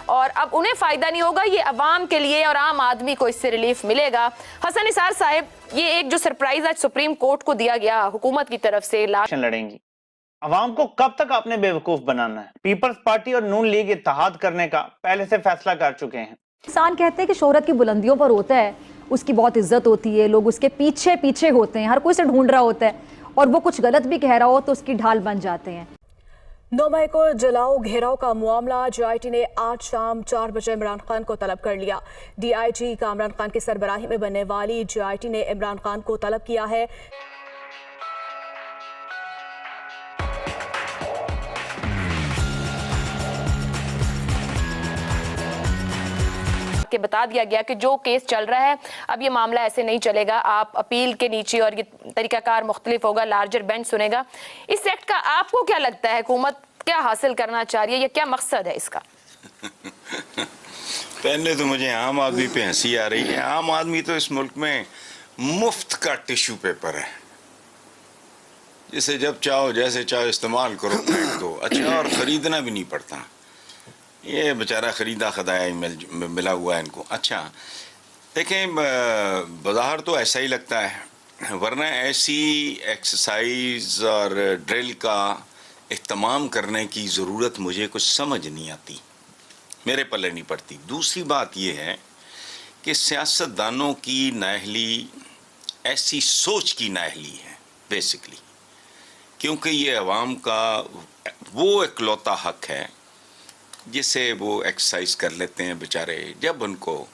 اور اب انہیں فائدہ نہیں ہوگا, یہ عوام کے لیے اور عام آدمی کو اس سے ریلیف ملے گا. حسن نثار صاحب, یہ ایک جو سرپرائز آج سپریم کورٹ کو دیا گیا حکومت کی طرف سے, لڑیں گی عوام کو کب تک آپ نے بے وقوف بنانا ہے؟ پیپلز پارٹی اور نون لیگ اتحاد کرنے کا پہلے سے فیصلہ کر چکے ہیں. انسان کہتے ہیں کہ شہرت کی بلندیوں پر ہوتا ہے, اس کی بہت عزت ہوتی ہے, لوگ اس کے پیچھے پیچھے ہوتے ہیں, ہر کوئی سے ڈھونڈ رہا ہوتا ہے, اور وہ کچھ غلط بھی کہہ رہا ہو تو اس کی ڈھال بن جاتے ہیں. 9 مئی کو جلاؤ گھیراؤ کا معاملہ جے آئی ٹی نے آج شام 4 بجے عمران خان کو طلب کر لیا. ڈی آئی جی کامران خان کی سربراہی میں بننے والی جے آئی ٹی نے عمران خان کو طلب کیا ہے. کہ بتا دیا گیا کہ جو کیس چل رہا ہے اب یہ معاملہ ایسے نہیں چلے گا, آپ اپیل کے نیچے, اور یہ طریقہ کار مختلف ہوگا, لارجر بینچ سنے گا. اس ایکٹ کا آپ کو کیا لگتا ہے, حکومت کیا حاصل کرنا چاہ رہی ہے, یہ کیا مقصد ہے اس کا؟ پہلے تو مجھے عام آدمی پہ ہنسی آ رہی ہے. عام آدمی تو اس ملک میں مفت کا ٹیشو پیپر ہے, جسے جب چاہو جیسے چاہو استعمال کرو, پھینک دو. اچھا, اور خریدنا بھی نہیں پڑتا. یہ بیچارہ خریدا خدایا ملا ہوا ہے ان کو. اچھا دیکھیں, بظاہر تو ایسا ہی لگتا ہے, ورنہ ایسی ایکسرسائز اور ڈرل کا اہتمام کرنے کی ضرورت مجھے کچھ سمجھ نہیں آتی, میرے پلے نہیں پڑتی. دوسری بات یہ ہے کہ سیاستدانوں کی نااہلی ایسی سوچ کی نااہلی ہے بیسکلی, کیونکہ یہ عوام کا وہ اکلوتا حق ہے جسے وہ ایکسرسائز کر لیتے ہیں بیچارے. جب ان کو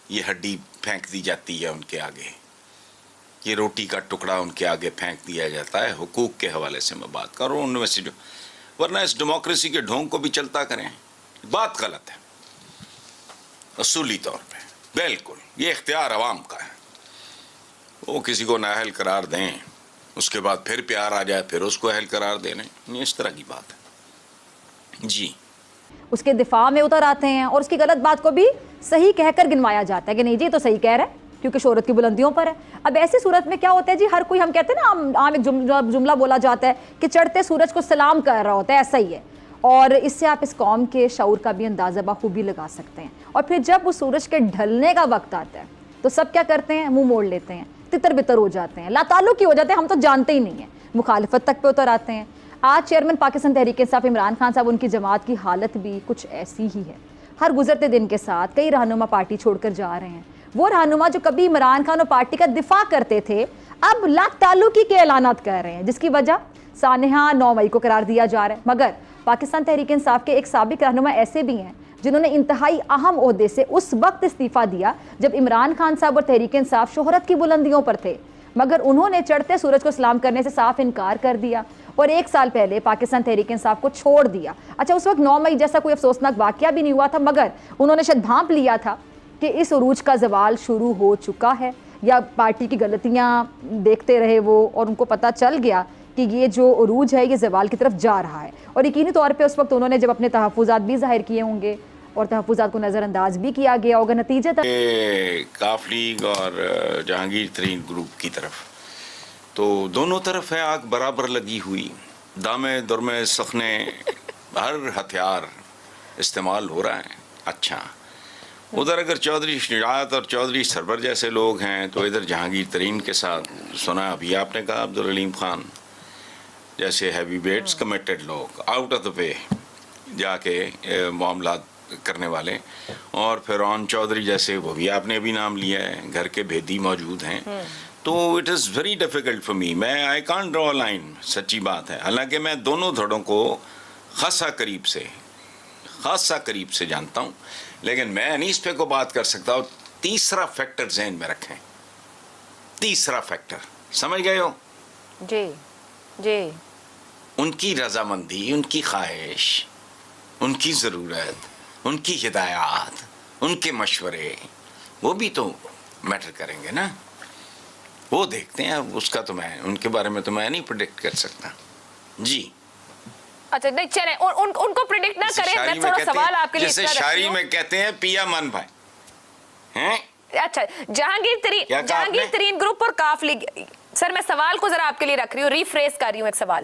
یہ ہڈی پھینک دی جاتی ہے ان کے آگے, یہ روٹی کا ٹکڑا ان کے آگے پھینک دیا جاتا ہے, حقوق کے حوالے سے میں بات کر رہا ہوں, ان میں سے جو, ورنہ اس ڈیموکریسی کے ڈھونگ کو بھی چلتا کریں. بات غلط ہے اصولی طور پہ, بالکل. یہ اختیار عوام کا ہے, وہ کسی کو نااہل قرار دیں, اس کے بعد پھر پیار آ جائے, پھر اس کو اہل قرار دینے, یہ اس طرح کی بات ہے. جی, اس کے دفاع میں اتر آتے ہیں, اور اس کی غلط بات کو بھی صحیح کہہ کر گنوایا جاتا ہے کہ نہیں جی تو صحیح کہہ رہا ہے کیونکہ شہرت کی بلندیوں پر ہے. اب ایسی صورت میں کیا ہوتا ہے جی, ہر کوئی, ہم کہتے ہیں نا عام ایک جملہ بولا جاتا ہے کہ چڑھتے سورج کو سلام کر رہا ہوتا ہے, ایسا ہی ہے. اور اس سے آپ اس قوم کے شعور کا بھی اندازہ بخوبی لگا سکتے ہیں. اور پھر جب اس سورج کے ڈھلنے کا وقت آتا ہے تو سب کیا کرتے ہیں, منہ موڑ لیتے ہیں, تتر بتر ہو جاتے ہیں, لا تعلق ہی ہو جاتے ہیں, ہم تو جانتے ہی نہیں ہیں, مخالفت تک پہ اتر آتے ہیں. آج چیئرمین پاکستان تحریک انصاف عمران خان صاحب, ان کی جماعت کی حالت بھی کچھ ایسی ہی ہے. ہر گزرتے دن کے ساتھ کئی رہنما پارٹی چھوڑ کر جا رہے ہیں. وہ رہنما جو کبھی عمران خان اور پارٹی کا دفاع کرتے تھے اب لا تعلقی کے اعلانات کر رہے ہیں, جس کی وجہ سانحہ 9 مئی کو قرار دیا جا رہا ہے. مگر پاکستان تحریک انصاف کے ایک سابق رہنما ایسے بھی ہیں جنہوں نے انتہائی اہم عہدے سے اس وقت استعفیٰ دیا جب عمران خان صاحب اور تحریک انصاف شہرت کی بلندیوں پر تھے, مگر انہوں نے چڑھتے سورج کو سلام کرنے سے صاف انکار کر دیا اور 1 سال پہلے پاکستان تحریک انصاف کو چھوڑ دیا. اچھا, اس وقت 9 مئی جیسا کوئی افسوسناک واقعہ بھی نہیں ہوا تھا, مگر انہوں نے شاید بھانپ لیا تھا کہ اس عروج کا زوال شروع ہو چکا ہے, یا پارٹی کی غلطیاں دیکھتے رہے وہ, اور ان کو پتہ چل گیا کہ یہ جو عروج ہے یہ زوال کی طرف جا رہا ہے. اور یقینی طور پہ اس وقت انہوں نے جب اپنے تحفظات بھی ظاہر کیے ہوں گے اور تحفظات کو نظر انداز بھی کیا گیا ہوگا, نتیجہ کاف لیگ اور جہانگیر ترین گروپ کی طرف تو دونوں طرف ہے آگ برابر لگی ہوئی, دامے درمے سخنے, ہر ہتھیار استعمال ہو رہا ہے. اچھا, ادھر اگر چودھری شجاعت اور چودھری سرور جیسے لوگ ہیں تو ادھر جہانگیر ترین کے ساتھ سنا ابھی آپ نے کہا عبدالعلیم خان جیسے ہیوی ویٹس کمیٹڈ لوگ, آؤٹ آف دا وے جا کے معاملات کرنے والے, اور فرعون چودھری جیسے, وہ بھی آپ نے ابھی نام لیا ہے, گھر کے بھیدی موجود ہیں. تو it is very difficult for me, میں آئی کانٹ ڈرا لائن, سچی بات ہے. حالانکہ میں دونوں دھڑوں کو خاصا قریب سے جانتا ہوں, لیکن میں نہیں اس پہ کو بات کر سکتا ہوں. تیسرا فیکٹر ذہن میں رکھیں, تیسرا فیکٹر, سمجھ گئے ہو؟ جی جی, ان کی رضامندی, ان کی خواہش, ان کی ضرورت, ان کی ہدایات, ان کے مشورے, وہ بھی تو میٹر کریں گے نا. وہ دیکھتے ہیں, اس کا تو میں, ان کے بارے میں تو میں نہیں پریڈکٹ کر سکتا. جی اچھا نہیں چلیں, ان کو پریڈکٹ نہ کریں. میں تھوڑا سوال آپ کے لیے جیسے شاعری میں کہتے ہیں پیا من بھائی ہیں. اچھا, جہانگیر ترین گروپ اور کاف لیگ, سر میں سوال کو ذرا آپ کے لیے رکھ رہی ہوں, ریفریز کر رہی ہوں ایک سوال